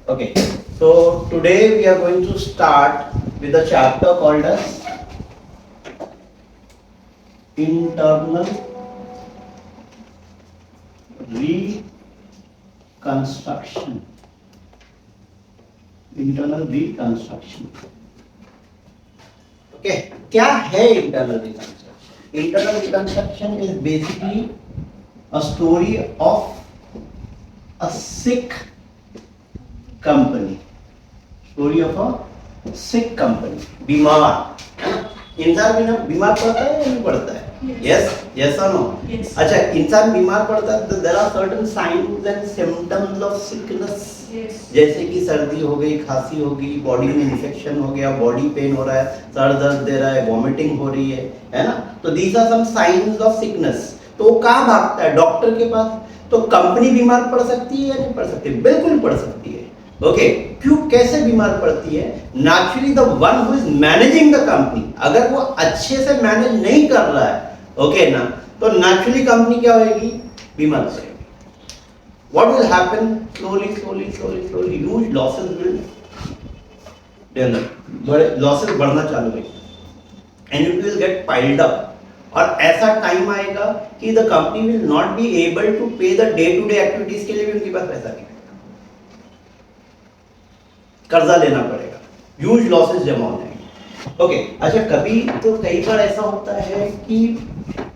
Okay, so today we are going to start with a chapter called as internal reconstruction. Internal reconstruction. Okay, क्या है internal reconstruction? Internal reconstruction is basically a story of a sick company. Story of a sick company. बीमार इंसान बिना बीमार पड़ता है या नहीं पड़ता है? Yes, yes or no? Yes. अच्छा, इंसान बीमार पड़ता है तो there are certain signs and symptoms of sickness. Yes. जैसे कि सर्दी हो गई, खांसी हो गई, बॉडी में इन्फेक्शन हो गया, बॉडी पेन हो रहा है, सर दर्द दे रहा है, वॉमिटिंग हो रही है ना? तो these are some signs of sickness. तो वो कहाँ भागता है? डॉक्टर के पास. तो कंपनी बीमार पड़ सकती है या नहीं पड़ सकती? बिल्कुल पड़ सकती है. ओके, क्यों, कैसे बीमार पड़ती है? Naturally the one who is managing the company, अगर वो अच्छे से मैनेज नहीं कर रहा है, ओके ना, तो नेचुरली कंपनी क्या होगी? बीमार पड़ेगी. What will happen? Slowly huge losses will develop, बड़े लॉसेस बढ़ना चालू होंगे and it will get piled up. और ऐसा टाइम आएगा कि the company will not be able to pay the day to day activities के लिए भी उनके पास पैसा नहीं, कर्जा लेना पड़ेगा, ह्यूज लॉसेस जमा हो जाएंगे. ओके, अच्छा, कभी तो कई बार ऐसा होता है कि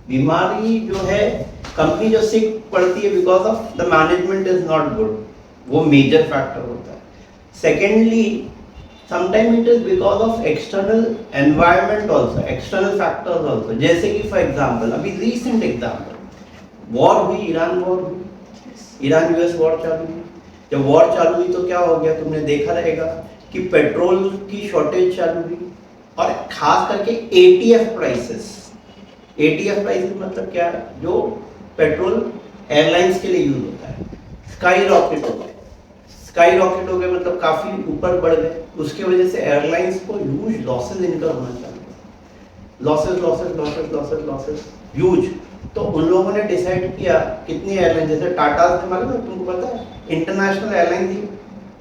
बीमारी जो है, कंपनी जो सिक पड़ती है because of the management is not good, वो मेजर फैक्टर होता है. Secondly, sometime it is because of external environment also, external factors also. जैसे कि फॉर एग्जाम्पल, अभी रीसेंट एग्जाम्पल, वॉर हुई, ईरान वॉर हुई, ईरान यूएस वॉर चालू हुई. जब वॉर चालू हुई तो क्या हो गया? तुमने देखा रहेगा कि पेट्रोल की शॉर्टेज चालू हुई और खास करके एटीएफ प्राइसेस. एटीएफ प्राइसेस मतलब क्या है? जो पेट्रोल एयरलाइंस के लिए यूज होता है, स्काई रॉकेट हो गए. स्काई रॉकेट हो गए मतलब काफी ऊपर बढ़ गए. उसके वजह से एयरलाइंस को ह्यूज लॉसेस इनकम होना चालू हुआ. Losses huge. तो उन लोगों ने डिसाइड किया, कितनी एयरलाइन, जैसे टाटा से, मालूम है तुमको, पता है, इंटरनेशनल एयरलाइन भी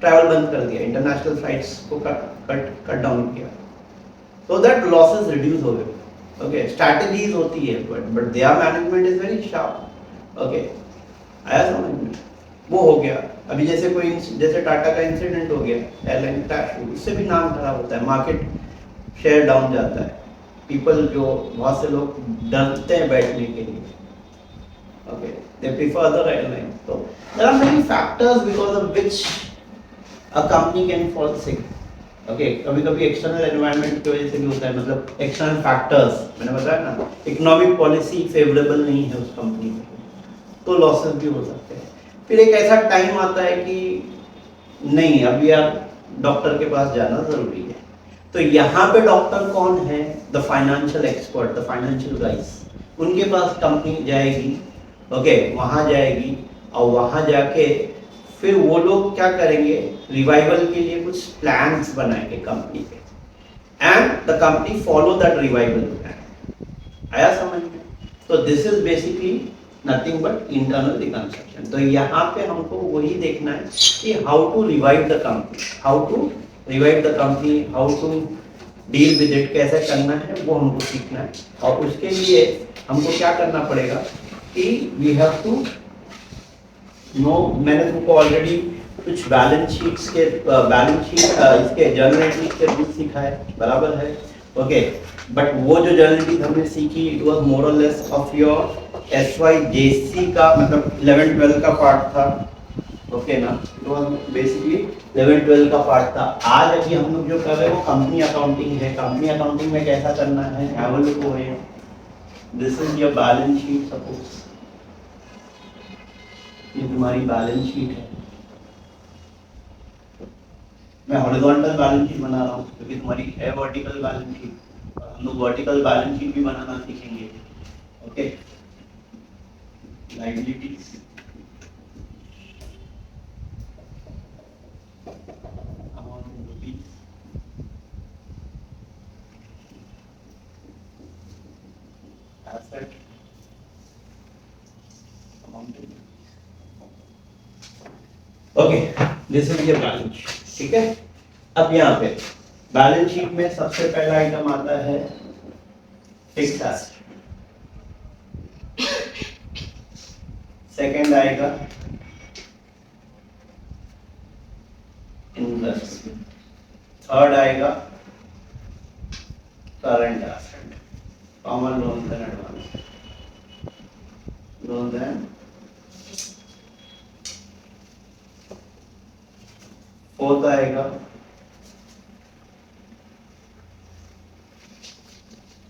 ट्रैवल बंद कर दिया, इंटरनेशनल फ्लाइट्स को कट डाउन किया, सो दैट लॉसेस रिड्यूस हो गए. ओके, स्ट्रैटेजीज होती है, but there management is very sharp. Okay, आया समझ में? वो हो गया. अभी जैसे कोई, जैसे टाटा का इंसिडेंट हो गया, एयरलाइन क्रैश हुई, उससे भी नाम खराब होता है, मार्केट शेयर डाउन जाता है, पीपल, जो बहुत से लोग डरते हैं बैठने के लिए. Okay, they prefer other airlines. So there are many factors because of which a company can fall sick. Okay, कभी-कभी एक्सटर्नल एनवायरनमेंट की वजह से भी होता है, मतलब एक्सटर्नल फैक्टर्स, मैंने बताया ना, इकोनॉमिक पॉलिसी फेवरेबल नहीं है उस कंपनी में, तो लॉसेस भी हो सकते हैं. फिर एक ऐसा टाइम आता है कि नहीं, अब यार डॉक्टर के पास जाना जरूरी है. तो यहाँ पे डॉक्टर कौन है? The financial expert, the financial guys. उनके पास कंपनी जाएगी. ओके, वहां जाएगी और वहां जाके फिर वो लोग क्या करेंगे? रिवाइवल के लिए कुछ प्लान्स बनाएंगे कंपनी के, and the company follow that revival plan. आया समझ में? तो this is basically nothing but internal reconstruction. तो यहाँ पे हमको वही देखना है कि how to revive the company, how to revive the company, how to deal with it, कैसे करना है वो हमको सीखना है. और उसके लिए हमको क्या करना पड़ेगा कि वी हैव टू नो, मैंने तुमको ऑलरेडी कुछ बैलेंस शीट्स के इसके जर्नल एंट्रीज के रूल सिखा है, बराबर है. ओके, बट वो जो जर्नल एंट्रीज हमने सीखी, इट वाज मोर और लेस ऑफ योर SYJC का, मतलब 11-12 का पार्ट था. ओके ना, इट वाज बेसिकली 11-12 का पार्ट था. आज अभी हम लोग जो कर रहे हैं वो कंपनी अकाउंटिंग है. कंपनी अकाउंटिंग में कैसा करना है, have a look over. This is your balance sheet. Suppose ये तुम्हारी बैलेंस शीट है. मैं हॉरिजॉन्टल बैलेंस शीट बना रहा हूँ क्योंकि तुम्हारी है वर्टिकल बैलेंस शीट, और हम लोग वर्टिकल बैलेंस शीट भी बनाना सीखेंगे. Okay, liabilities, amount in rupees, asset, amount in. Okay, this is your balance sheet, ठीक है। अब यहाँ पे बैलेंस शीट में सबसे पहला आइटम आता है फिक्स्ड एसेट, सेकंड आएगा इन्वेस्टमेंट, थर्ड आएगा current asset, common loans and advance loans and, fourth आएगा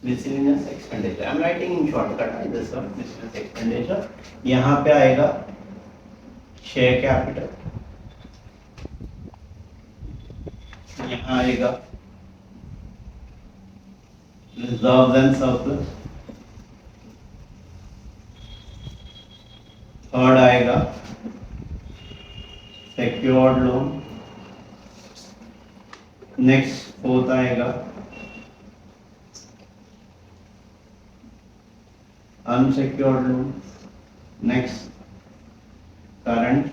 miscellaneous expenditure. I'm writing in shortcut. This one miscellaneous expenditure. यहाँ पे आएगा शेयर कैपिटल, यहाँ आएगा रिजर्व्स एंड सरप्लस, थर्ड आएगा सेक्योर्ड लोन, नेक्स्ट फोर्थ आएगा unsecured loan, next current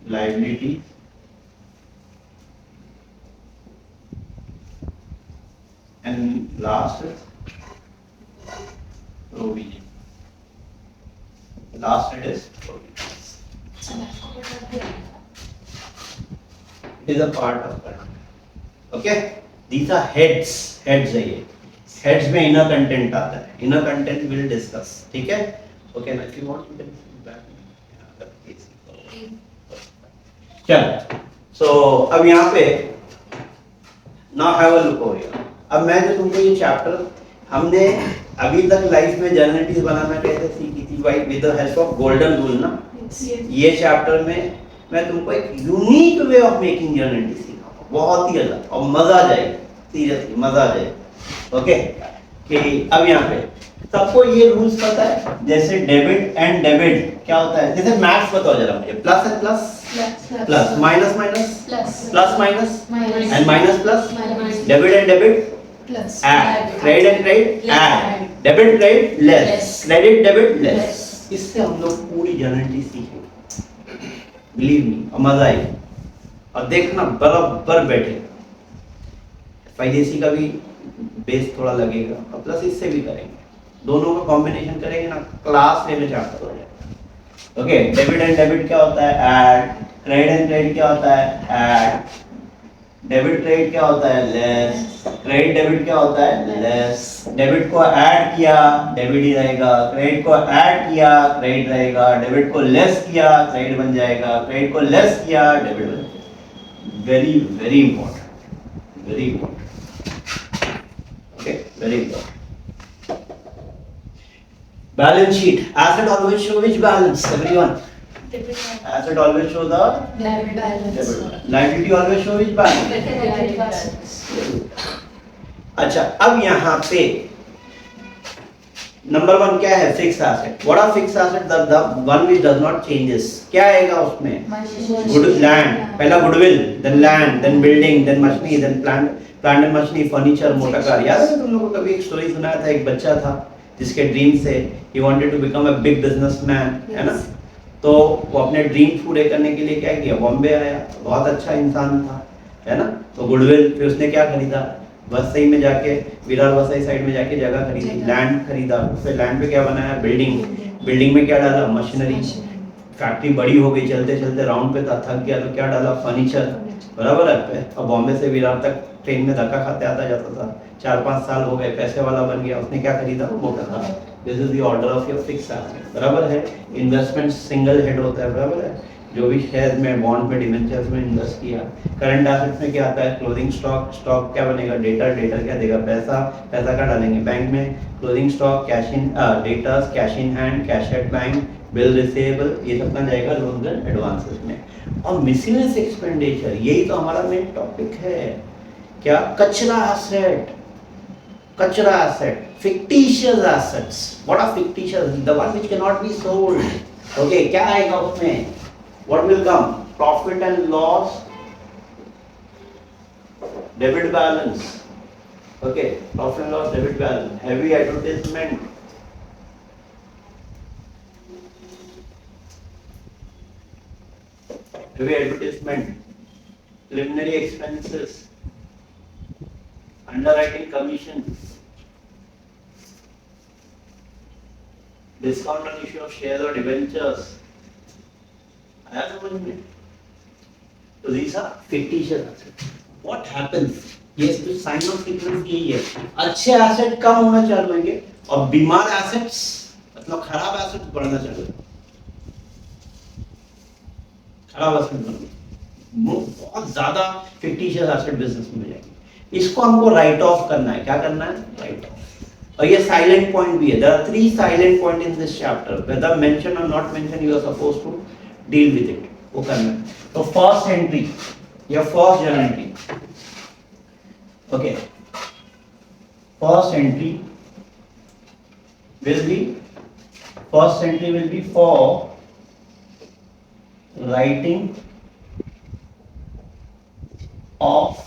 liabilities, and last is provision. Last it is provision. It is a part of current. Okay, these are heads है ये, heads में inner content आता है, inner content will discuss, ठीक है। Okay ना, if you want you can back. चल, सो अब यहाँ पे now have a look over here. अब मैं जो तुमको ये चैप्टर हमने अभी तक लाइफ में जर्नलिटीज बनाना कैसे सीखी थी भाई, with the help of golden rule ना। ये चैप्टर में मैं तुमको एक यूनिक वे ऑफ मेकिंग जर्नलिटीज सिखाऊंगा, बहुत ही अलग, और मजा आ जाएगा, सीरियसली मजा आ जाएगा। ओके कि अब यहाँ पे सबको ये रूल्स पता है, जैसे डेबिट एंड डेबिट क्या होता है, जैसे मैथ्स बताओ जरा मुझे, plus and plus, plus minus minus, plus minus and minus plus, debit and debit plus, add credit and credit add, debit credit less, credit debit less. इससे हम लोग पूरी जर्नलिटी सीखेंगे, बिलीव मी, और मजा आएगा। और देखना बराबर बैठे, फाइदेसी का भी बेस थोड़ा लगेगा, और प्लस इससे भी करेंगे, दोनों का कॉम्बिनेशन करेंगे ना, क्लास लेवल चैप्टर हो जाएगा। ओके, डेबिट एंड डेबिट क्या होता है, ऐड, क्रेडिट एंड क्रेडिट क्या होता है, ऐड, डेबिट क्रेडिट क्या होता है, लेस, क्रेडिट डेबिट क्या होता है, लेस, डेबिट को ऐड किया डेबिट ही रहेगा, क्रेडिट को ऐड किया क्रेडिट रहेगा, डेबिट को लेस किया क्रेडिट बन जाएगा, क्रेडिट को लेस किया डेबिट बन जाएगा। Very very important, very important. Okay, very important. Balance sheet. Asset always show which balance? Everyone. Asset always show the debit balance. Liability always show which balance? अच्छा, अब यहाँ पे नंबर वन क्या है, fix asset. What are fix asset? The one which does not changes. क्या आएगा उसमें? Good land, पहला goodwill, then land, then building, then machinery, then plant and machinery, furniture, motor car. याद है तुम लोगों को कभी एक स्टोरी सुनाया था, एक बच्चा था जिसके ड्रीम से ही wanted to become a big businessman, है ना। तो वो अपने ड्रीम पूरे करने के लिए क्या किया, बॉम्बे आया, बहुत अच्छा इंसान था, है ना। तो गुडविल, फिर उसने क्या खरीदा, वसई में जाके, विरार वसई साइड में जाके जगह खरीदी, लैंड खरीदा, फिर लैंड पे क्या बनाया, बिल्डिंग, बिल्डिंग में क्या डाला, मशीनरी, फैक्ट्री बड़ी हो गई, चलते चलते राउंड पे था, थक गया तो क्या डाला, फर्नीचर, बराबर है। और बॉम्बे से विरार तक ट्रेन में धक्का खाते आता जाता था, 4-5 साल हो गए, पैसे वाला बन गया, उसने क्या खरीदा, motor car. This is the order of your fix asset, बराबर है। इन्वेस्टमेंट सिंगल हेड होता है, बराबर है, जो भी शेयर में, बॉन्ड में, डिवेंचर्स में इन्वेस्ट किया। करंट एसेट में क्या आता है, क्लोजिंग स्टॉक, स्टॉक क्या बनेगा, डेटर, डेटर क्या देगा, पैसा, पैसा क्या डालेंगे बैंक में, closing stock, cash in, debtors, cash in hand, cash at bank, bill receivable, ये सब का जाएगा लोन्स एंड एडवांसेस में। और मिसलेनियस एक्सपेंडिचर, यही तो हमारा मेन टॉपिक है, क्या, कचरा एसेट, कचरा asset, fictitious assets. What are fictitious? The one which cannot be sold. Okay, क्या आएगा उसमें? What will come? Profit and loss, debit balance. Okay, profit and loss, debit balance, heavy advertisement, heavy advertisement, preliminary expenses, underwriting commission, discount on issue of shares or debentures. आया समझ में? So these are fictitious assets. What happens? ये तो sign of sequence यही है. अच्छे asset कम होना चालू होंगे और बीमार एसेट्स मतलब खराब एसेट्स बढ़ना चालू होंगे. खराब एसेट बढ़ेंगे. बहुत ज्यादा फिक्टिशियस एसेट बिजनेस में मिल जाएंगे. इसको हमको राइट ऑफ करना है. क्या करना है? Write off. और ये साइलेंट पॉइंट भी है. There are 3 silent point in this chapter. Whether mention और not mention you are supposed to deal with it. वो करना है. तो फर्स्ट एंट्री या first journal entry. Okay, first entry will be for writing of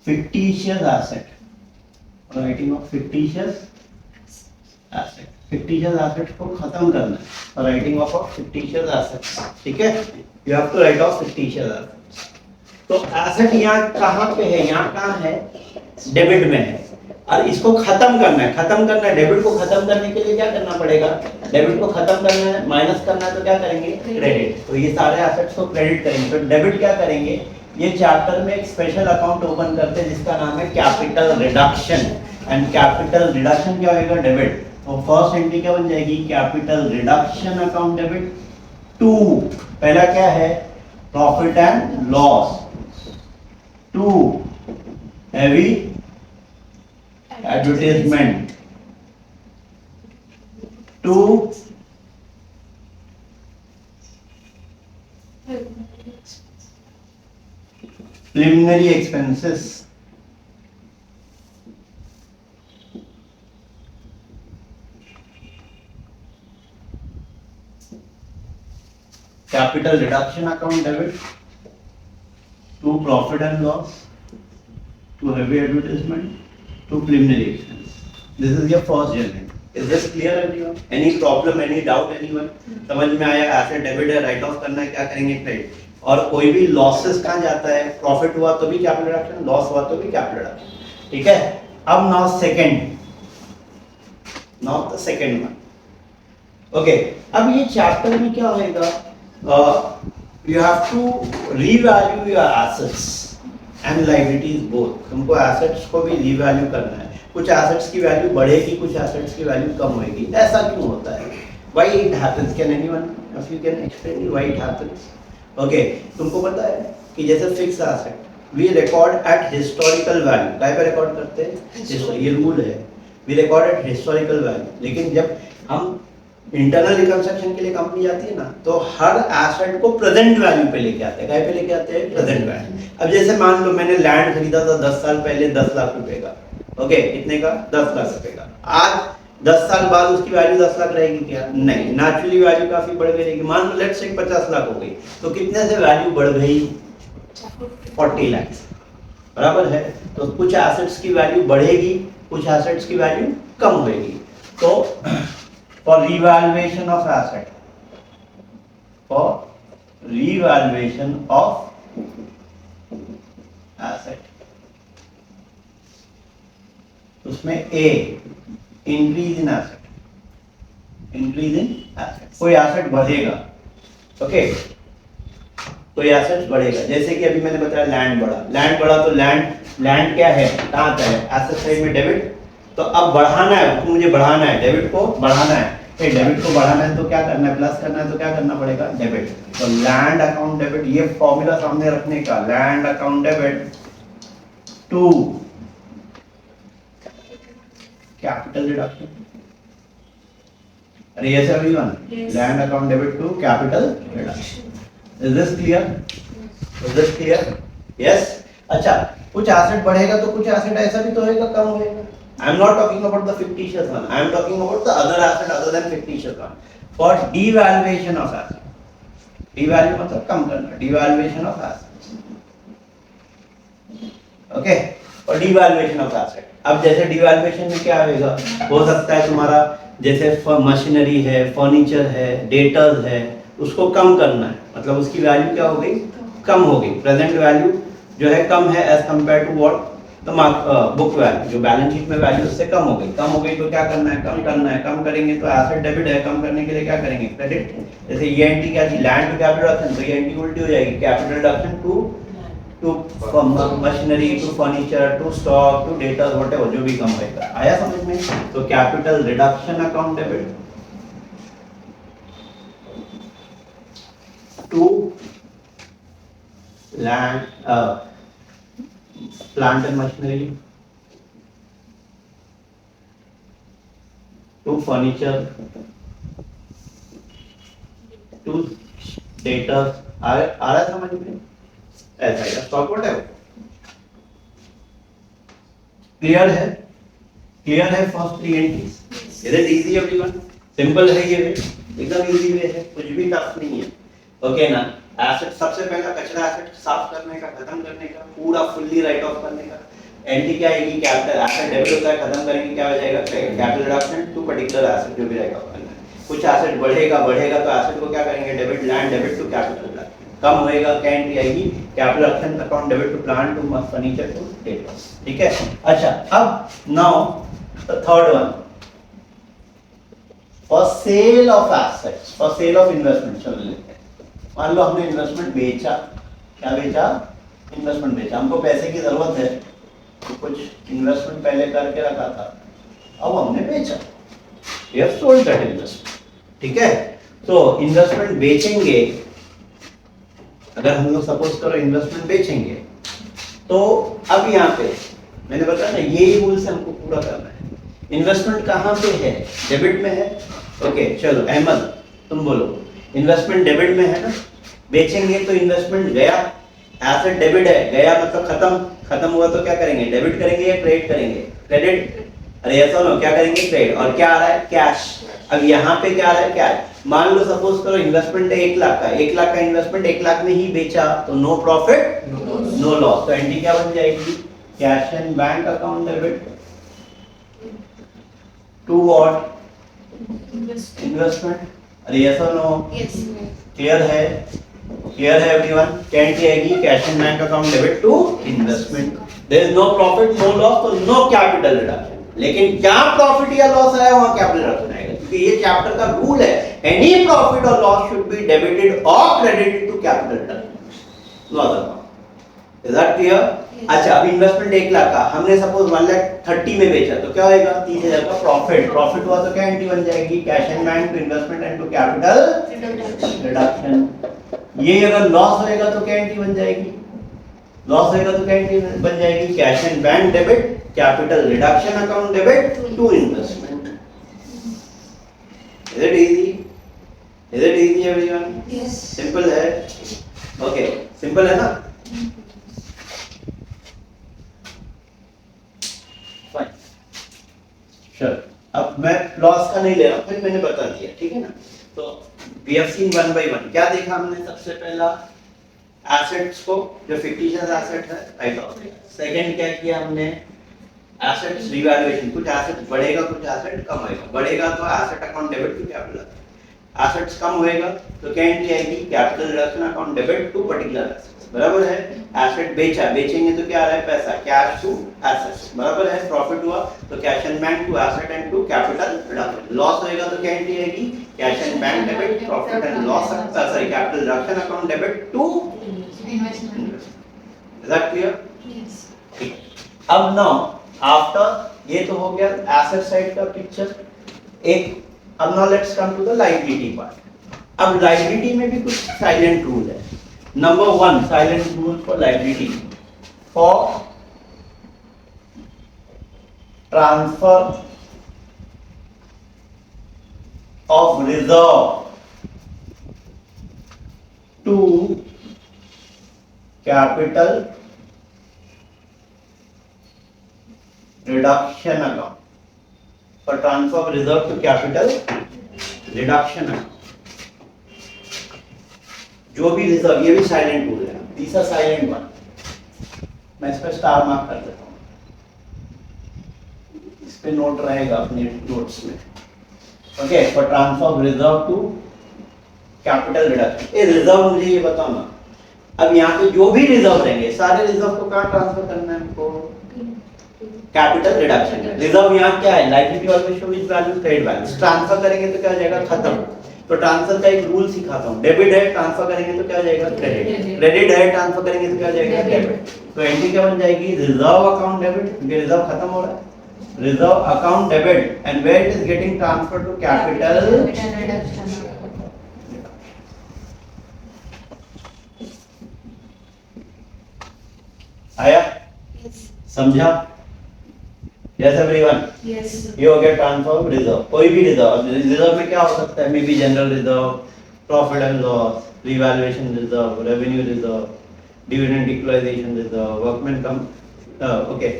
fictitious asset. Writing of fictitious asset. fictitious assets को खत्म करना है. Writing of a fictitious assets. ठीक है? You have to write off fictitious assets. तो asset यहाँ कहाँ पे है? यहाँ कहाँ है? डेबिट में है. और इसको खत्म करना है. खत्म करना है. डेबिट को खत्म करने के लिए क्या करना पड़ेगा? डेबिट को खत्म करना है, माइनस करना है, तो क्या करेंगे? क्रेडिट. तो ये सारे एसेट्स को क्रेडिट करेंगे. तो डेबिट क्या करेंगे? ये चैप्टर में एक स्पेशल अकाउंट ओपन करते हैं जिसका नाम है capital reduction. And capital reduction क्या होगा? डेबिट. तो फर्स्ट एंट्री क्या बन जाएगी? Capital reduction account debit. 2 पहला क्या है? Profit and loss. 2 heavy advertisement. 2 preliminary expenses. Capital reduction account debit. 2 profit and loss. 2 heavy advertisement. 2 preliminary expense. This is your first journal. Is this clear everyone? Any problem, any doubt anyone? समझ में आया? Asset debit है, write of करना है, क्या करेंगे? Credit. और कोई भी लॉसेस कहाँ जाता है? प्रॉफिट हुआ तो भी कैपिटल रिडक्शन, लॉस हुआ तो भी कैपिटल रिडक्शन. ठीक है? अब now second, now the second one. Okay, अब ये चैप्टर में क्या होएगा? You have to revalue your assets and liabilities both. तुमको assets को भी revalue करना है. कुछ assets की value बढ़ेगी, कुछ assets की value कम होएगी. ऐसा क्यों होता है? Why it happens? Can anyone of you can explain why it happens? Okay, तुमको पता है कि जैसे fixed asset we record at historical value. काय पे record करते हैं? ये rule है. We record at historical value. लेकिन जब हम इंटरनल रिकंस्ट्रक्शन के लिए कंपनी जाती है ना, तो हर एसेट को प्रेजेंट वैल्यू पे लेके आते हैं. काय पे लेके आते हैं? Present value. अब जैसे मान लो मैंने लैंड खरीदा था 10 साल पहले 10 लाख रुपए का. ओके, कितने का? 10 लाख रुपए का. आज 10 साल बाद उसकी वैल्यू 10 लाख रहेगी क्या? नहीं, नेचुरली वैल्यू काफी बढ़ गई रहेगी. मान लो लेट्स से 50 लाख हो गई, तो कितने से वैल्यू बढ़ गई? 40 लाख. बराबर है? तो कुछ एसेट्स की वैल्यू बढ़ेगी, कुछ एसेट्स की वैल्यू कम होगी. तो for revaluation of asset, for revaluation of asset, उसमें A increase in asset, increase in asset. कोई एसेट बढ़ेगा. ओके, कोई एसेट बढ़ेगा. जैसे कि अभी मैंने बताया लैंड बढ़ा, तो लैंड क्या है? कहाँ आता है? एसेट साइड में डेबिट. तो अब बढ़ाना है, तो मुझे बढ़ाना है, डेबिट को बढ़ाना है. डेबिट को बढ़ाना है तो क्या करना है? प्लस करना है तो क्या करना पड़ेगा? डेबिट. तो लैंड अकाउंट डेबिट, ये फॉर्मूला सामने रखने का. Land account debit to capital reduction. अरे yes everyone, land account debit to capital reduction. Is this clear? Is this clear? Yes. अच्छा, कुछ एसेट बढ़ेगा तो कुछ एसेट ऐसा भी तो होएगा कम होएगा. I am not talking about the fictitious one. I am talking about the other asset other than fictitious one. For devaluation of asset. Devalue मतलब कम करना. Devaluation of assets. Okay. For devaluation of asset. अब जैसे devaluation में क्या होगा? हो सकता है तुम्हारा जैसे मशीनरी है, फर्नीचर है, डेटर्स है, उसको कम करना है, मतलब उसकी वैल्यू क्या हो गई, कम हो गई। प्रेजेंट वैल्यू जो है कम है as compare to what the book value, जो बैलेंस शीट में वैल्यू उससे कम हो गई। कम हो गई तो क्या करना है, कम करना है। कम करेंगे तो एसेट डेबिट है, कम करने के लिए क्या करेंगे, क्रेडिट। जैसे ईएनटी क्या थी, लैंड टू कैपिटल रिडक्शन, तो ईएनटी उल्टी हो जाएगी, capital reduction to machinery, to furniture, to stock, to data, whatever, जो भी कम होगा। आया समझ में? तो capital reduction account debit to land plant and machinery, to furniture, to data. आ रहा है समझ में? ऐसा है स्टॉक व्हाटएवर। क्लियर है? क्लियर है first three entries? Is it easy everyone? Simple है ये वे, एकदम इजी वे है, कुछ भी टफ नहीं है। ओके ना? एसेट सबसे पहला कचरा एसेट साफ करने का, खत्म करने का, पूरा फुल्ली राइट ऑफ करने का। एंट्री क्या आएगी, कैपिटल एसेट डेबिट होता है, खत्म करेंगे, क्या हो जाएगा, capital reduction to particular asset, जो भी राइट ऑफ करना है। कुछ एसेट बढ़ेगा तो एसेट को क्या करेंगे, debit, land debit to capital. कम होएगा, क्या एंट्री आएगी, capital reduction account debit to plant, to furniture, to data. ठीक है? अच्छा, अब now the third one, for sale of assets, for sale of investment. चलो लेते हैं, मान लो हमने इन्वेस्टमेंट बेचा। क्या बेचा? इन्वेस्टमेंट बेचा। हमको पैसे की जरूरत है, तो कुछ इन्वेस्टमेंट पहले करके रखा था, अब हमने बेचा, we have sold that investment. ठीक है? तो इन्वेस्टमेंट बेचेंगे, अगर हम लोग सपोज करो इन्वेस्टमेंट बेचेंगे, तो अब यहाँ पे मैंने बताया ना, ये रूल से हमको पूरा करना है। इन्वेस्टमेंट कहाँ पे है, डेबिट में है। ओके चलो अहमद तुम बोलो, इन्वेस्टमेंट डेबिट में है ना, बेचेंगे तो इन्वेस्टमेंट गया, एसेट डेबिट है, गया मतलब खत्म, खत्म हुआ तो क्या करेंगे, डेबिट करेंगे या क्रेडिट करेंगे, क्रेडिट। अरे ऐसा ना, क्या करेंगे, क्रेडिट। और क्या आ रहा है, कैश। अब यहाँ पे क्या आ रहा है, कैश। मान लो सपोज करो इन्वेस्टमेंट है 1 लाख का, 1 लाख का इन्वेस्टमेंट 1 लाख में ही बेचा, तो नो प्रॉफिट नो लॉस। तो एंट्री क्या बन जाएगी, cash and bank account debit to what, investment. अरे यस और नो, क्लियर है? क्लियर है एवरीवन? क्या एंट्री आएगी, cash and bank account debit to investment. There is no profit no loss, तो नो कैपिटल रिडक्शन। लेकिन क्या प्रॉफिट या लॉस आया वहां कैपिटल रिडक्शन आएगा, क्योंकि ये चैप्टर का रूल है, एनी प्रॉफिट और लॉस शुड बी डेबिटेड और credited to capital reduction, no other. Is that clear? अच्छा, अब इन्वेस्टमेंट 1 लाख का हमने सपोज 1,30,000 में बेचा, तो क्या होएगा, 30,000 का प्रॉफिट। प्रॉफिट हुआ तो क्या एंट्री बन जाएगी, cash and bank to investment and to capital reduction. ये अगर लॉस होएगा तो क्या एंट्री बन जाएगी, लॉस होएगा तो क्या एंट्री बन जाएगी, cash and bank debit, capital reduction account debit to investment. Is it easy? Is it easy everyone? Yes, simple है। ओके, सिंपल है ना? फाइन, चलो अब मैं लॉस का नहीं ले रहा हूं, फिर मैंने बता दिया, ठीक है ना? तो we have seen one by one. क्या देखा हमने, सबसे पहला एसेट्स को, जो फिक्टिशियस एसेट है, राइट ऑफ। सेकंड क्या किया हमने, एसेट्स रिवैल्यूएशन। कुछ एसेट बढ़ेगा, कुछ एसेट कम होएगा। बढ़ेगा तो asset account debit to capital, assets कम होएगा तो क्या एंट्री आएगी, capital reduction account debit to particular assets. बराबर है? एसेट बेचा, बेचेंगे तो क्या आ रहा है, पैसा, कैश टू एसेट्स। बराबर है? प्रॉफिट हुआ तो cash and bank to asset and to capital reduction. Loss होएगा तो क्या एंट्री आएगी, cash and bank debit, profit and loss, sorry capital reduction account debit to investment. Is that clear? Yes. अब now after ये तो हो गया asset side का पिक्चर। एक अब now let's come to the liability part. अब लायबिलिटी में भी कुछ साइलेंट रूल है। Number 1 silent rule for liability, for transfer of reserve to capital reduction account, for transfer of reserve to capital reduction account। जो भी reserve, ये भी silent rule है, तीसरा साइलेंट वन, मैं इस पर स्टार मार्क कर देता हूं, इस पे नोट रहेगा अपने नोट्स में। Okay, for transfer of reserve to capital reduction. ये रिजर्व मुझे ये बताओ ना, अब यहाँ पे जो भी रिजर्व रहेंगे सारे रिजर्व को कहाँ ट्रांसफर करना है हमको? Capital reduction. रिजर्व यहाँ क्या है? Liability always show with value credit value. Transfer करेंगे तो क्या हो जाएगा? खत्म। तो ट्रांसफर का एक रूल सिखाता हूँ, डेबिट है ट्रांसफर करेंगे तो क्या हो जाएगा? क्रेडिट। क्रेडिट है ट्रांसफर करेंगे तो क्या हो जाएगा? डेबिट। तो एंट्री क्या बन जाएगी? रिजर्व अकाउंट डेबिट, क्योंकि रिजर्व खत्म हो रहा है। Reserve account debit and where it is getting transfer to capital. आया? समझा? Yes everyone? यस। ये हो गया ट्रांसफर रिजर्व। कोई भी रिजर्व, रिजर्व में क्या हो सकता है? May be general reserve, profit and loss, revaluation reserve, revenue reserve, dividend equalisation reserve, workman comp, okay,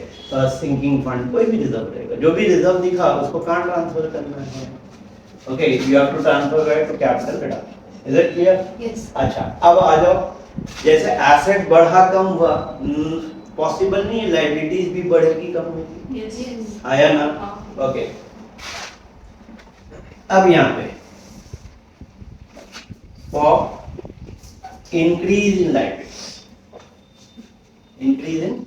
sinking fund, कोई भी रिजर्व रहेगा। जो भी रिजर्व दिखा उसको कहां ट्रांसफर करना है? Okay, you have to transfer it to capital reduction. Is it clear? Yes. अच्छा, अब आ जाओ, जैसे एसेट बढ़ा कम हुआ, पॉसिबल नहीं है लायबिलिटीज भी बढ़ेगी कम होगी। यस। आया ना? ओके, अब यहाँ पे for increase in liabilities, increase in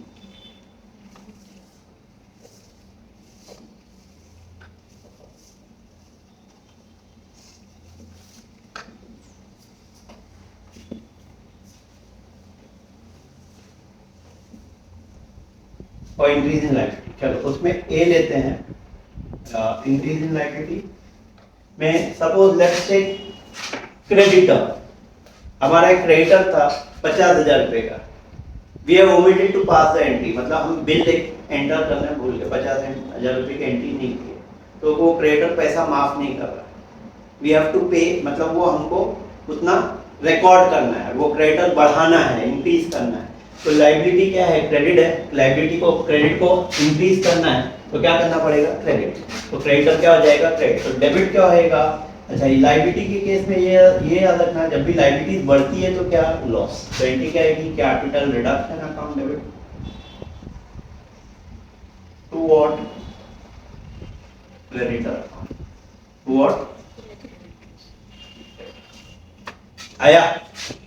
और इंक्रीज इन लायबिलिटी। चलो उसमें ए लेते हैं, इंक्रीज इन लायबिलिटी में सपोज लेट्स से क्रेडिटर, हमारा एक क्रेडिटर था 50,000 रुपए का, we have omitted to pass the entry, मतलब हम बिल एंटर करना भूल गए, 50,000 रुपए की एंट्री नहीं की, तो वो क्रेडिटर पैसा माफ नहीं कर रहा, वी हैव टू पे, मतलब वो हमको उतना रिकॉर्ड करना है, वो क्रेडिटर बढ़ाना है, इंक्रीज करना है। तो लायबिलिटी क्या है? क्रेडिट है, लायबिलिटी को, क्रेडिट को इंक्रीज करना है तो क्या करना पड़ेगा? क्रेडिट। तो क्रेडिटर क्या हो जाएगा? क्रेडिट। तो डेबिट क्या होएगा? अच्छा, ये लायबिलिटी के केस में ये याद रखना, जब भी लायबिलिटी बढ़ती है तो क्या? लॉस। तो एंट्री क्या आएगी? Capital reduction account debit to what? Creditor account to what? आया?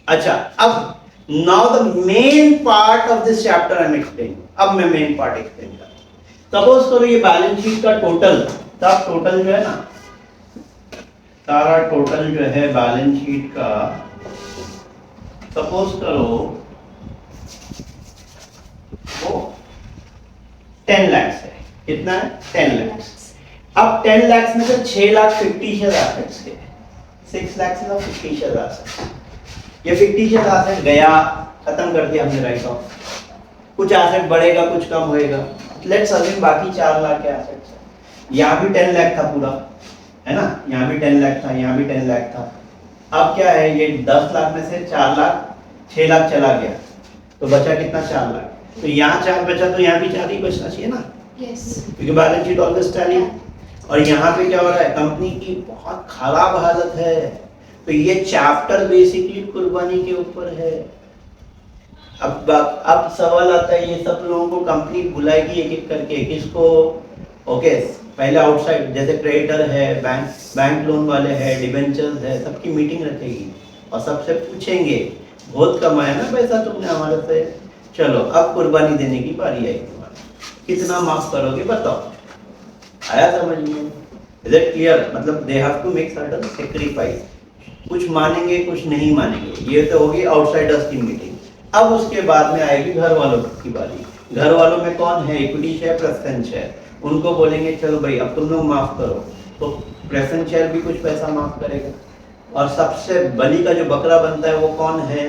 अच्छा, अब now the main part of this chapter I am explaining. अब मैं मेन पार्ट एक्सप्लेन कर रहा हूं। सपोज करो ये बैलेंस शीट का टोटल, तब टोटल जो है ना, सारा टोटल जो है बैलेंस शीट का, सपोज करो वो 10 लाख है। कितना है? 10 लाख। अब 10 लाख में से 6 लाख फिक्टिशियस एसेट्स के, 6 लाख से 50 फिक्टिशियस एसेट्स। ये फिक्टिशियस एसेट गया, खत्म कर दिया हमने राइट ऑफ। कुछ एसेट बढ़ेगा, कुछ कम होएगा। लेट्स अज्यूम बाकी 4 लाख के एसेट्स है। यहाँ भी 10 लाख था पूरा, है ना? यहाँ भी 10 लाख था, यहाँ भी 10 लाख था। अब क्या है? ये 10 लाख में से 4 लाख, 6 लाख चला गया, तो बचा कितना? 4 लाख। तो यहाँ 4 बचा, तो यहाँ भी 4 ही बचना चाहिए ना? यस। क्योंकि बैलेंस शीट ऑलवेज टैली। और यहाँ पे क्या हो रहा है? कंपनी की बहुत खराब हालत है, तो ये चैप्टर बेसिकली कुर्बानी के ऊपर है। अब सवाल आता है, ये सब लोगों को कंपनी बुलाएगी एक एक करके, किसको? ओके, पहले आउटसाइड, जैसे क्रेडिटर है, बैंक लोन वाले हैं, डिबेंचर्स है, सबकी मीटिंग रखेगी और सबसे पूछेंगे, बहुत कमाया ना पैसा तुमने हमारे से, चलो अब कुर्बानी देने की बारी आई तुम्हारी, कितना माफ करोगे बताओ? आया समझ में? Is it clear? मतलब they have to make certain sacrifice, कुछ मानेंगे कुछ नहीं मानेंगे। ये तो होगी आउटसाइडर्स की मीटिंग। अब उसके बाद में आएगी घर वालों की बारी। घर वालों में कौन है? Equity share, preference share. उनको बोलेंगे चलो भाई अब तुम लोग माफ करो, तो प्रेफरेंस शेयर भी कुछ पैसा माफ करेगा। और सबसे बलि का जो बकरा बनता है वो कौन है?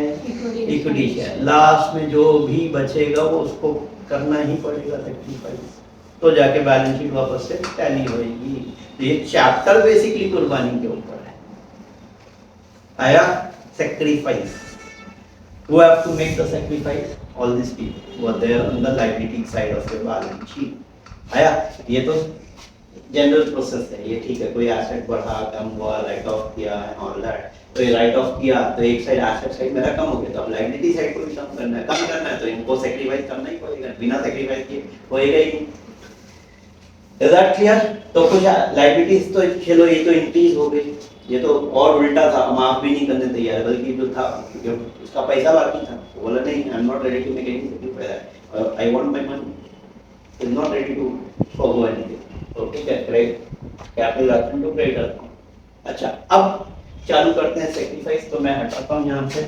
Equity share. लास्ट में जो भी बचेगा वो उसको करना ही पड़ेगा सैक्रिफाइस, तो जाके बैलेंस शीट वापस से टैली होएगी। तो ये चैप्टर बेसिकली कुर्बानी के ऊपर है। आया? sacrifice, who have to make the sacrifice? All these people who are there on the liability side of your balance sheet. आया? ये तो जनरल प्रोसेस है, ये ठीक है। कोई एसेट बढ़ा, कम हुआ, राइट ऑफ किया एंड ऑल दैट, तो ये राइट ऑफ किया तो एक साइड एसेट साइड मेरा कम हो गया, तो अब लायबिलिटी साइड को भी कम करना है, तो इनको सैक्रिफाइस करना ही पड़ेगा, बिना सैक्रिफाइस किए होएगा ही नहीं। Is that clear? तो कुछ लाइबिलिटीज तो चलो ये तो इंक्रीज हो गई, ये तो और उल्टा था, माफ भी नहीं करने तैयार है, बल्कि जो था जो उसका पैसा बाकी था वो बोला नहीं, I am not ready to make any for that, I want my money, is not ready to forgo anything. Okay, correct, capital रखते हैं तो क्रेडिट रखते हैं। अच्छा, अब चालू करते हैं सेक्रीफाइस। तो मैं हटाता हूं यहां से,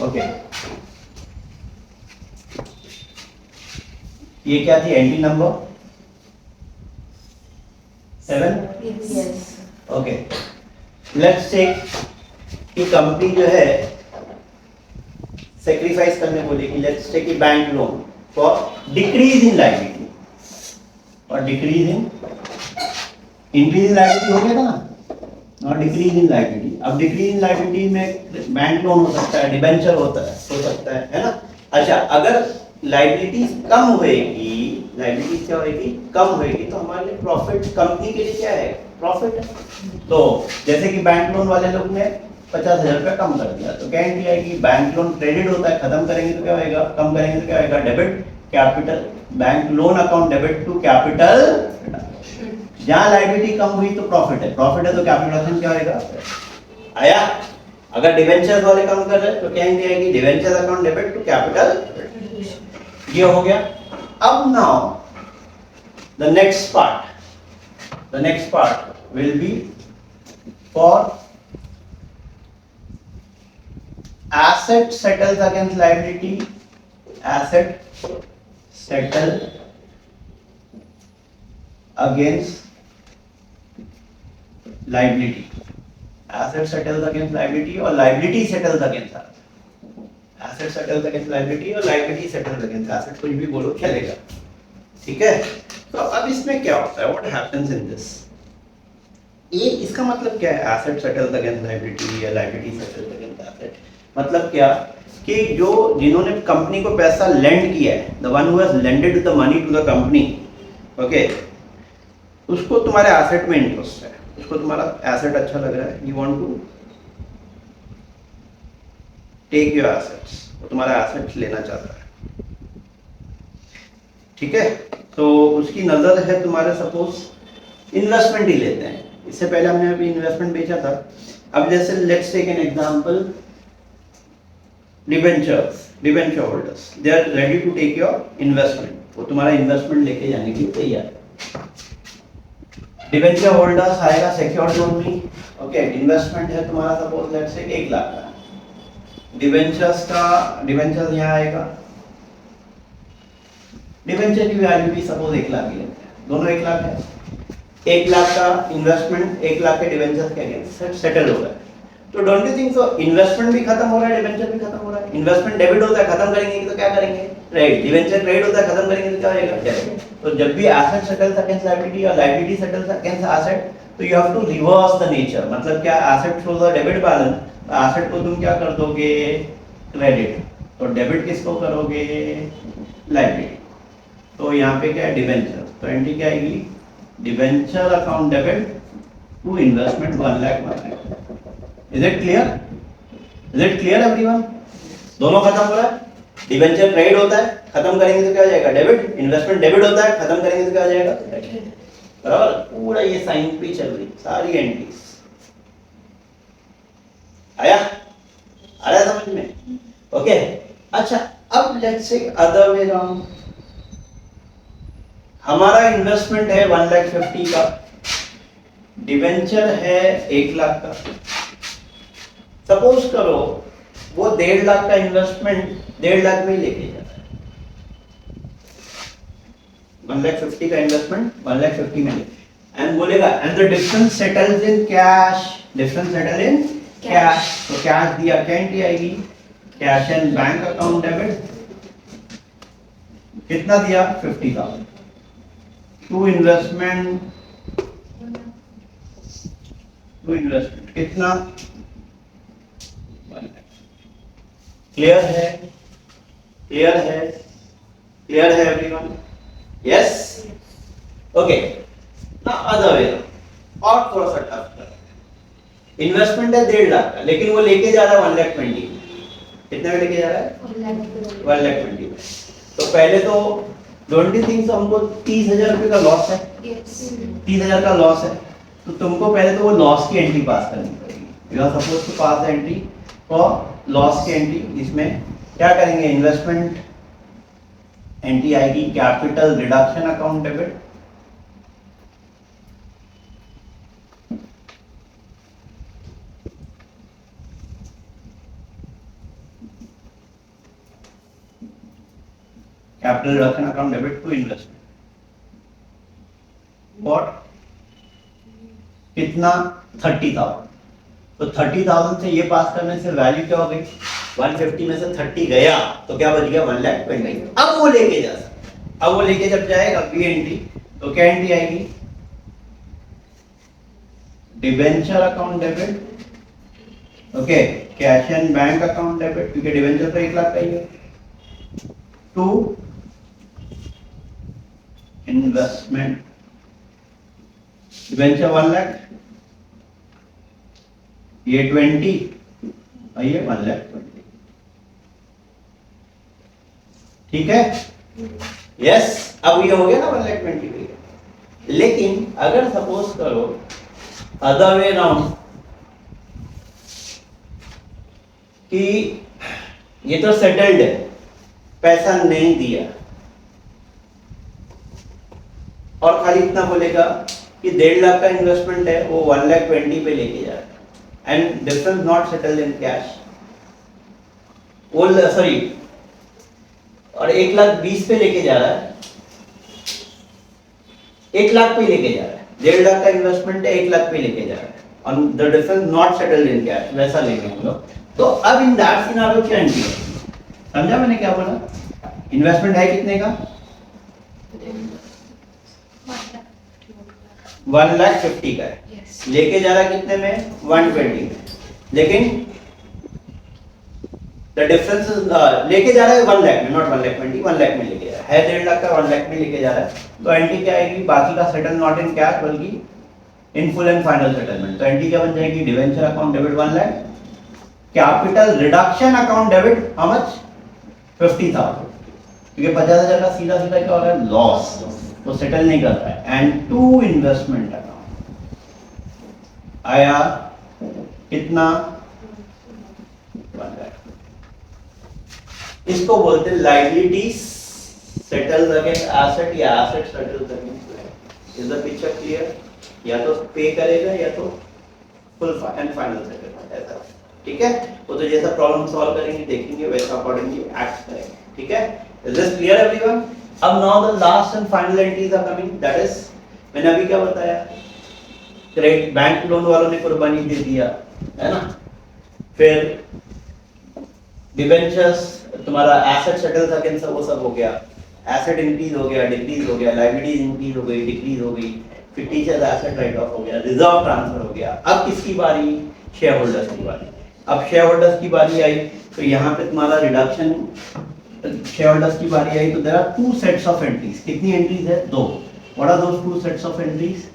ओके ये क्या थी entry number 7? Yes. Okay, let's take कि कंपनी जो है सेक्रीफाइस करने बोलेगी, लेट्स टेक कि bank loan for decrease in liability और decrease in, increase in liability हो गया था ना, और डिक्रीज इन लायबिलिटी। अब डिक्रीज इन लायबिलिटी में बैंक लोन हो सकता है, डिबेंचर होता है ना। अच्छा, अगर लायबिलिटीज कम होएगी, लायबिलिटीज क्या होएगी, कम होएगी, तो हमारे लिए प्रॉफिट, कंपनी के लिए क्या है, प्रॉफिट है। तो जैसे कि बैंक लोन वाले लोग ने 50,000 रुपया कम कर दिया, तो क्या एंट्री आएगी, बैंक लोन क्रेडिट होता है, खत्म करेंगे तो क्या होएगा, कम करेंगे तो क्या होएगा, debit capital, bank loan account debit to capital. जहां लायबिलिटी कम हुई तो प्रॉफिट है तो कैपिटल क्या होएगा, आया। अगर डिवेंचर्स वाले काम कर रहे हैं तो क्या एंट्री आएगी, debentures account debit to capital, ये हो गया। अब now the next part will be for asset settles against liability, asset settle against liability, asset settles against liability और liability settles against asset settles against liability और liability settles against asset, कुछ भी बोलो चलेगा, ठीक है। तो अब इसमें क्या होता है, what happens in this, ये इसका मतलब क्या है, asset settles against liability या liability settles against asset, मतलब क्या कि जो जिन्होंने कंपनी को पैसा लेंड किया है, the one who has lended the money to the company, okay, उसको तुम्हारे एसेट में इंटरेस्ट है, उसको तुम्हारा एसेट अच्छा लग रहा है, you want to take your assets, वो तुम्हारा एसेट लेना चाहता है, ठीक है। तो उसकी नजर है तुम्हारे, सपोज इन्वेस्टमेंट ही लेते हैं, इससे पहले हमने अभी इन्वेस्टमेंट बेचा था। अब जैसे let's take an example, debenture holders, they are ready to take your investment, वो तुम्हारा इन्वेस्टमेंट लेके जाने के लिए तैयार है। डिबेंचर होल्डर्स आएगा सिक्योर्ड लोन में, ओके, इन्वेस्टमेंट है तुम्हारा सपोज लेट्स से 1 लाख का, डिबेंचर्स यहाँ आएगा, डिबेंचर की वैल्यू भी सपोज 1 लाख ही लेते हैं, दोनों 1 लाख है, 1 लाख का इन्वेस्टमेंट 1 लाख के डिबेंचर के अगेंस्ट सेटल हो रहा है। तो don't you think so, investment भी खत्म हो रहा है, डिबेंचर भी खत्म हो रहा है, इन्वेस्टमेंट डेबिट होता है, खत्म करेंगे तो क्या करेंगे, क्रेडिट, डिबेंचर क्रेडिट होता है, खत्म करेंगे तो क्या होएगा, डेबिट। तो जब भी एसेट सेटल्स अगेंस्ट लायबिलिटी और लायबिलिटी सेटल्स अगेंस्ट एसेट, तो you have to reverse the nature, मतलब क्या, asset shows a debit balance, तो एसेट को तुम क्या कर दोगे, क्रेडिट, तो डेबिट किसको करोगे, लायबिलिटी। तो यहाँ पे क्या है, डिबेंचर, तो एंट्री क्या आएगी, debenture account debit to investment 1 lakh. Is it clear? Is it clear everyone? दोनों खत्म हो रहा है, डिबेंचर क्रेडिट होता है, खत्म करेंगे तो क्या हो जाएगा, डेबिट, इन्वेस्टमेंट डेबिट होता है, खत्म करेंगे तो क्या हो जाएगा, बराबर। पूरा ये साइन पे चल रही सारी एंट्रीज, आया समझ में, ओके। अच्छा, अब let's say other way round, हमारा इन्वेस्टमेंट है 1,50,000 का, डिबेंचर है 1 लाख का, सपोज करो वो 1.5 लाख का इन्वेस्टमेंट 1.5 लाख में ही लेके जाता है, 1,50,000 का इन्वेस्टमेंट 1,50,000 में, एंड बोलेगा and the difference settles in cash, difference settle in cash, तो कैश दिया, क्या एंट्री आएगी, cash and bank account debit, कितना दिया, 50,000 टू इन्वेस्टमेंट टू इन्वेस्टमेंट कितना, क्लियर है, क्लियर है, क्लियर है everyone, yes, okay. Now other way, और थोड़ा सा टफ कर, इन्वेस्टमेंट है 1.5 लाख का, लेकिन वो लेके जा रहा है 1,20,000, कितने में लेके जा रहा है 1,20,000 में। तो पहले तो डोंट यू थिंक हमको 30,000 रुपए का लॉस है, 30,000 का लॉस है, तो तुमको पहले तो वो लॉस की एंट्री पास करनी पड़ेगी। You are suppose to pass the entry for loss की एंट्री। इसमें क्या करेंगे, इन्वेस्टमेंट एंट्री आएगी capital reduction account debit, capital reduction account debit to investment, what, कितना 30,000, तो 30,000 से ये पास करने से वैल्यू क्या हो गई, 150 में से 30 गया तो क्या बच गया 1,20,000। अब वो लेके जा सकता, अब वो लेके जब जाएगा बी एंट्री, तो क्या एंट्री आएगी, debenture account debit, okay, cash and bank account debit, क्योंकि डिबेंचर तो 1 लाख का ही है, टू इन्वेस्टमेंट, डिबेंचर 1 लाख, ये 20 और ये 1,20,000, ठीक है, यस। अब ये हो गया ना 1,20,000। लेकिन अगर सपोज करो अदर वे राउंड, कि ये तो सेटल्ड है, पैसा नहीं दिया, और खाली इतना बोलेगा कि 1.5 लाख का इन्वेस्टमेंट है, वो 1,20,000 पे लेके जा रहा है, and difference not settled in cash, वो सॉरी, और 1,20,000 पे लेके जा रहा है, 1 लाख पे लेके जा रहा है, 1.5 लाख का इन्वेस्टमेंट है, 1 लाख पे लेके जा रहा है, और the difference not settled in cash, वैसा लेंगे हम लोग। तो अब इन दैट सिनेरियो क्या एंट्री है, समझा मैंने क्या बोला, इन्वेस्टमेंट है कितने का, 1,50,000 का है, लेके जा रहा है कितने में, 120 में, लेकिन द डिफरेंस लेके जा रहा है 1 लाख में, नॉट 1,20,000, 1 लाख में लेके जा रहा है 1.5 लाख का 1 लाख में लेके जा रहा है, तो एंट्री क्या आएगी, बाकी का सेटल नॉट इन कैश बल्कि in full and final settlement. तो एंट्री क्या बन जाएगी, debenture account debit 1 lakh, capital reduction account debit how much, 50,000, क्योंकि 50,000 का सीधा सीधा क्या हो रहा है, लॉस, तो सेटल नहीं कर रहा है, एंड टू इन्वेस्टमेंट अकाउंट आया कितना, 1 लाख। इसको बोलते हैं लायबिलिटीज सेटल्स अगेंस्ट एसेट या asset settles against liability. Is the picture clear, या तो पे करेगा या तो फुल एंड फाइनल सेटलमेंट, ऐसा, ठीक है। वो तो जैसा प्रॉब्लम सॉल्व करेंगे देखेंगे वैसा अकॉर्डिंगली एक्ट करेंगे, ठीक है। Is this clear everyone? अब now the last and final entries are coming, that is, मैंने अभी क्या बताया, क्रेडिट बैंक लोन वालों ने कुर्बानी दे दिया, है ना, फिर डिबेंचर्स तुम्हारा एसेट सेटल्स अगेंस्ट वो सब हो गया, एसेट इंक्रीज हो गया, डिक्रीज हो गया, लायबिलिटीज इंक्रीज हो गई, डिक्रीज हो गई, फिर टीचर्स एसेट राइट ऑफ हो गया, रिजर्व ट्रांसफर हो गया। अब किसकी बारी, शेयर होल्डर्स की बारी। अब शेयर होल्डर्स की बारी आई तो यहाँ पे तुम्हारा रिडक्शन, शेयर होल्डर्स की बारी आई तो there are 2 sets of entries. कितनी एंट्रीज है, 2। What are those 2 sets of entries,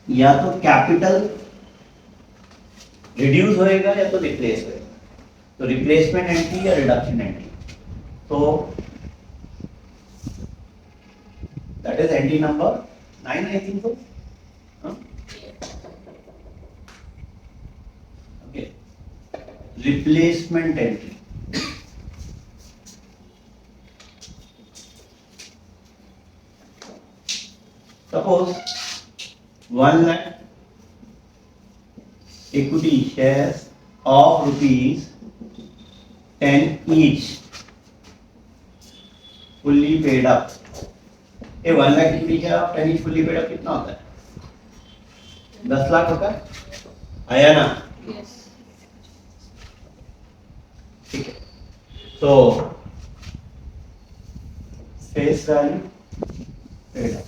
या तो कैपिटल रिड्यूस होएगा या तो रिप्लेस होएगा, तो रिप्लेसमेंट एंट्री या रिडक्शन एंट्री, तो that is entry number 9 I think so, okay, replacement entry. Suppose 1 lakh equity shares of rupees 10 each fully paid up। ये 1 lakh equity share of 10 each fully paid up कितना होता है, 10 लाख होता है, आया ना? Yes. ठीक है, तो face value paid up,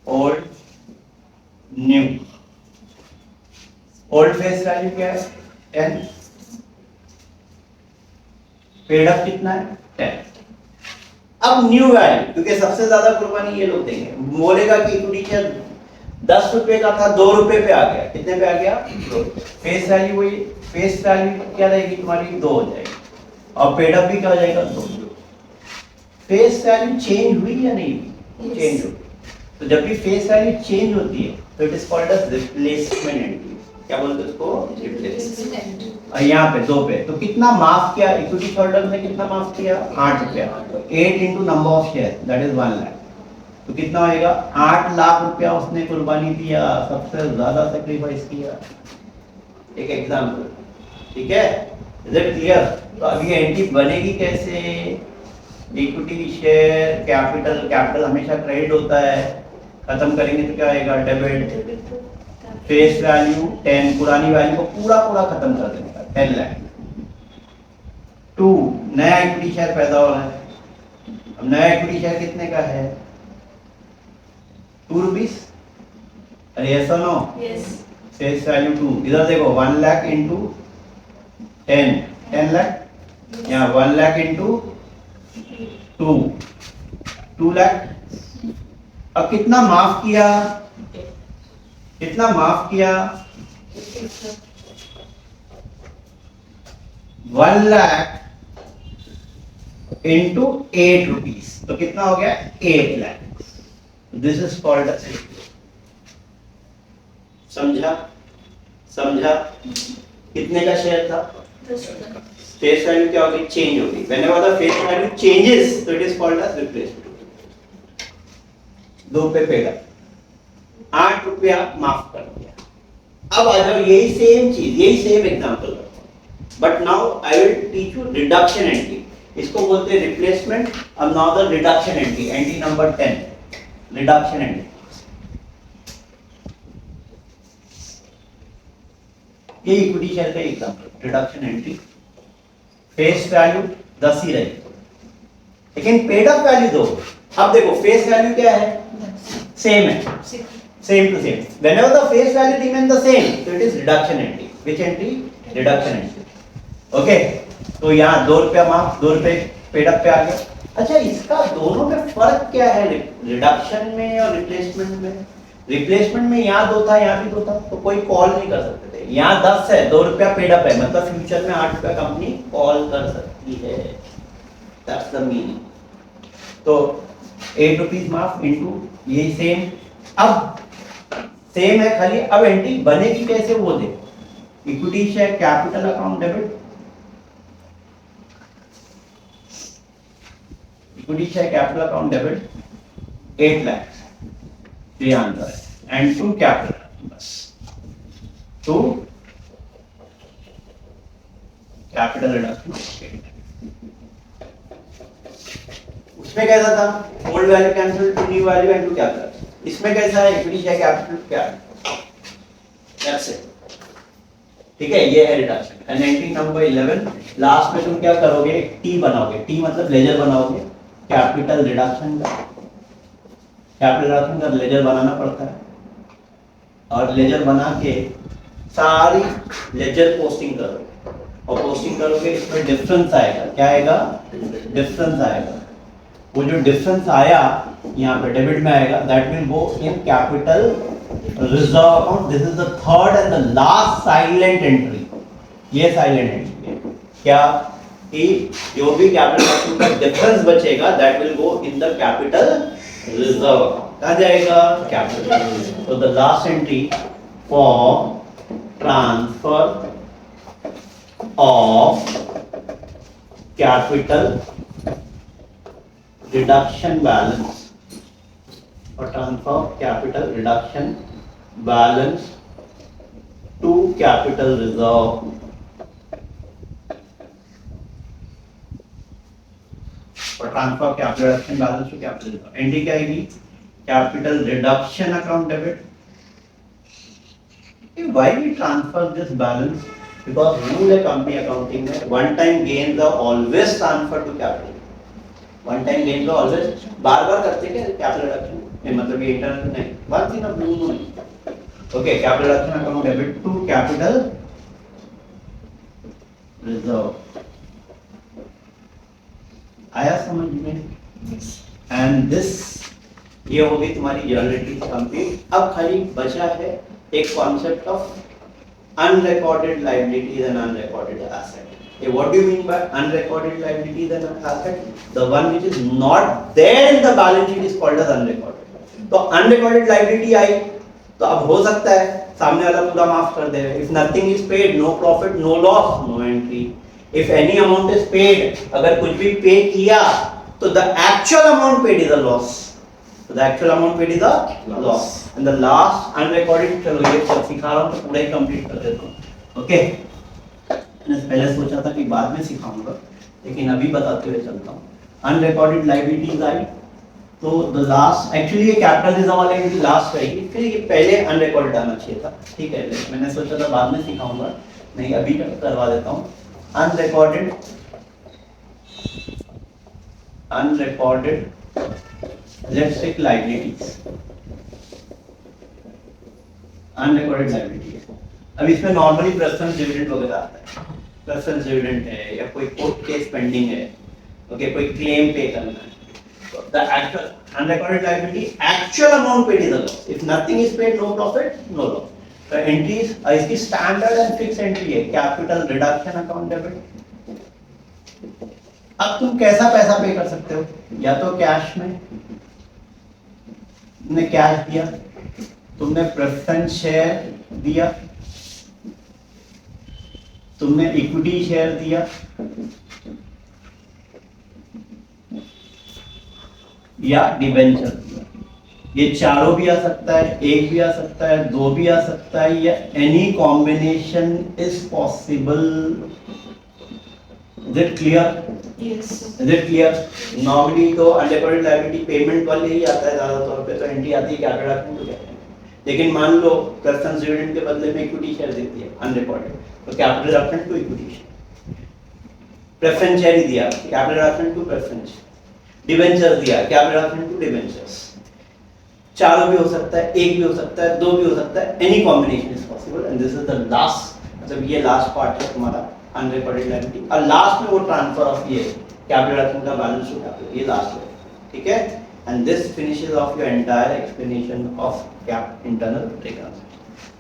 old face value क्या है 10, पेड अप कितना है 10। अब न्यू वैल्यू, क्योंकि सबसे ज्यादा कुर्बानी ये लोग देंगे, बोलेगा कि इक्विटी शेयर 10 रुपए का था 2 रुपए पे आ गया, कितने पे आ गया? फेस वैल्यू वही, फेस वैल्यू क्या रहेगी तुम्हारी 2 हो जाएगी, और पेड अप भी क्या हो जाएगा 2। फेस वैल्यू चेंज हुई या नहीं हुई? चेंज हुई। तो जब भी फेस वैल्यू चेंज होती है तो it is called as replacement entry. क्या बोलते हैं उसको? रिप्लेसमेंट। और यहाँ पे 2 पे तो कितना माफ किया इक्विटी होल्डर ने, कितना माफ किया? 8 रुपया। 8 into number of share that is 1 lakh, तो कितना होएगा? 8 लाख रुपया उसने कुर्बानी दिया, सबसे ज्यादा सेक्रीफाइस किया। एक एग्जांपल, ठीक है? Is it clear? तो अभी एंट्री बनेगी कैसे? इक्विटी शेयर कैपिटल, कैपिटल हमेशा क्रेडिट होता है, खत्म करेंगे तो क्या आएगा? डेबिट। फेस वैल्यू 10, पुरानी वैल्यू को पूरा पूरा खत्म कर देने का 10 लाख। 2 नया इक्विटी शेयर पैदा हो रहा है। अब नया इक्विटी शेयर कितने का है? 2 रुपीस। अरे यस और नो? यस। फेस वैल्यू 2, इधर देखो 1 लाख इंटू 10, 10 लाख, यहाँ 1 लाख इंटू 2 लाख। अब कितना माफ किया? कितना माफ किया? 1 लाख इंटू 8 रुपीस, तो कितना हो गया? 8 lakh. This is called a समझा? समझा? कितने का शेयर था? फेस वैल्यू क्या होगी? चेंज होगी। Whenever the face value changes तो it is called as replacement. 2 पे पेगा, 8 रुपया माफ कर दिया। अब आ जाओ यही सेम चीज, यही same example, but now I will teach you reduction entry. इसको बोलते हैं रिप्लेसमेंट। अब now the reduction entry, entry number 10, reduction entry. ये इक्विटी शेयर का example, reduction entry. Face value 10 ही रहेगी, लेकिन पेड अप वैल्यू 2। अब देखो फेस वैल्यू क्या है? सेम है, same to same. Whenever the face value remains the same, so it is reduction entry. Which entry? Reduction entry. Okay? तो यहाँ 2 रुपया माफ, 2 रुपए पेड अप पे आ गया। अच्छा, इसका दोनों में फर्क क्या है रिडक्शन में और रिप्लेसमेंट में? रिप्लेसमेंट में यहाँ 2 था, यहाँ भी 2 था, तो कोई कॉल नहीं कर सकते थे। यहाँ 10 है, 2 रुपया पेड अप है, मतलब फ्यूचर में 8 रुपया कंपनी कॉल कर सकती है। That's the meaning. तो 8 रुपीज माफ इंटू यही सेम। अब सेम है खाली, अब एंट्री बनेगी कैसे वो देखो। Equity share capital account debit, equity share capital account debit 8 lakh, ये आंसर है। एंड टू कैपिटल, बस टू कैपिटल रिडक्शन। उसमें कैसा था? Old value cancel to new value and to capital. इसमें कैसा है? Equity share capital capital, that's it. ठीक है, ये है reduction. And entry number 11, last में तुम क्या करोगे? एक टी बनाओगे, टी मतलब लेजर बनाओगे कैपिटल रिडक्शन का। कैपिटल रिडक्शन का लेजर बनाना पड़ता है, और लेजर बना के सारी लेजर पोस्टिंग करोगे, और पोस्टिंग करोगे इसमें डिफरेंस आएगा। क्या आएगा? डिफरेंस आएगा। वो जो डिफरेंस आया यहाँ पे डेबिट में आएगा, that will go in capital reserve account. This is the third and the last silent entry. ये साइलेंट एंट्री है क्या? कि जो भी कैपिटल का डिफरेंस बचेगा that will go in the capital reserve account. कहाँ जाएगा? कैपिटल। तो the last entry for transfer of capital reduction balance, or transfer capital reduction balance to capital reserve, or transfer capital reduction balance to capital reserve. Entry क्या आएगी? capital reduction account debit. Why we transfer this balance? Because rule है company accounting में, one time gains are always transferred to capital. One time gain तो always बार बार करते क्या capital reduction, मतलब ये इंटरनल नहीं, वन थिंग ऑफ ब्लू नहीं। Okay, capital reduction account debit to capital reserve. आया समझ में? एंड दिस, ये हो गई तुम्हारी जर्नलिटी कंप्लीट। अब खाली बचा है एक concept of unrecorded liabilities and unrecorded asset. Okay, what do you mean by unrecorded liabilities and asset? The one which is not there in the balance sheet is called as unrecorded. तो unrecorded liability आई तो अब हो सकता है सामने वाला पूरा माफ कर दे। If nothing is paid, no profit, no loss, no entry. If any amount is paid, अगर कुछ भी पे किया तो the actual amount paid is a loss. So the actual amount paid is a loss. And the last unrecorded, चलो ये सब सिखा रहा हूँ तो पूरा ही कंप्लीट कर देता हूँ। ओके, मैंने पहले सोचा था कि बाद में सिखाऊंगा, लेकिन अभी बताते हुए चलता हूँ। अनरिकॉर्डेड लायबिलिटीज आई तो द लास्ट, एक्चुअली ये कैपिटल रिजर्व वाले की लास्ट रहेगी, फिर ये पहले अनरिकॉर्डेड आना चाहिए था। ठीक है, मैंने सोचा था बाद में सिखाऊंगा, नहीं अभी करवा देता हूँ। Unrecorded let's take liabilities, unrecorded liabilities। अब इसमें नॉर्मली प्रेफरेंस डिविडेंड वगैरह आता है, प्रेफरेंस डिविडेंड है या कोई कोर्ट केस पेंडिंग है, ओके, कोई क्लेम पे करना है। The actual unrecorded liability, actual amount paid is a loss. If nothing is paid, no profit, no loss. The entries, इसकी स्टैंडर्ड एंड फिक्स एंट्री है, कैपिटल रिडक्शन अकाउंट डेबिट। अब तुम कैसा पैसा पे कर सकते हो, या तो कैश में, तुमने कैश दिया, तुमने प्रेफरेंस शेयर दिया, तुमने इक्विटी शेयर दिया, या डिबेंचर दिया। ये चारों भी आ सकता है, एक भी आ सकता है, दो भी आ सकता है, या any combination is possible. Is it clear? Yes. Is it clear? Normally तो unrecorded liability पेमेंट वाले ही आता है ज़्यादा तौर पे, तो एंट्री आती है कैपिटल रखने तो क्या है। लेकिन मान लो प्रेफरेंस डिविडेंड के बदले में इक्विटी शेयर देती है अनरिकॉर्डेड, तो कैपिटल रखने to equity share. Preference share ही दिया, कैपिटल रखने टू प्रेफरेंस, डिबेंचर्स दिया, कैपिटल रखने टू डिबेंचर्स। चारों भी हो सकता है, एक भी हो सकता है, दो भी हो सकता है, any combination is possible. And this is the last, मतलब ये लास्ट पार्ट है तुम्हारा अनरिकॉर्डेड लायबिलिटी, और लास्ट में वो ट्रांसफर ऑफ ये कैपिटल रखने का बैलेंस टू कैपिटल, ये लास्ट है। ठीक है, and this finishes of your entire explanation of cap internal records.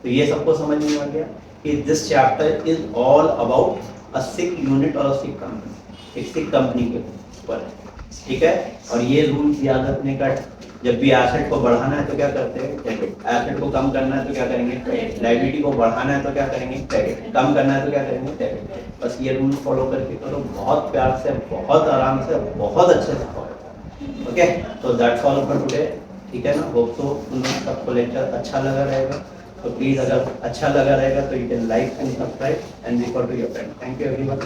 तो ये सबको समझ में आ गया कि this chapter is all about a sick unit और अ सिक कंपनी, एक सिक कंपनी के ऊपर। ठीक है, और ये रूल्स याद रखने का, जब भी एसेट को बढ़ाना है तो क्या करते हैं, डेबिट। एसेट को कम करना है तो क्या करेंगे, क्रेडिट। लायबिलिटी को बढ़ाना है तो क्या करेंगे, क्रेडिट। कम करना है तो क्या करेंगे, डेबिट। बस ये रूल फॉलो करके करो, बहुत प्यार से, बहुत आराम से, बहुत अच्छे से फॉलो। ओके, तो दैट्स ऑल फॉर टुडे। ठीक है ना, होप तो उन सबको लेक्चर अच्छा लगा रहेगा। तो प्लीज अगर अच्छा लगा रहेगा तो you can like and subscribe and refer to your friend. Thank you everyone.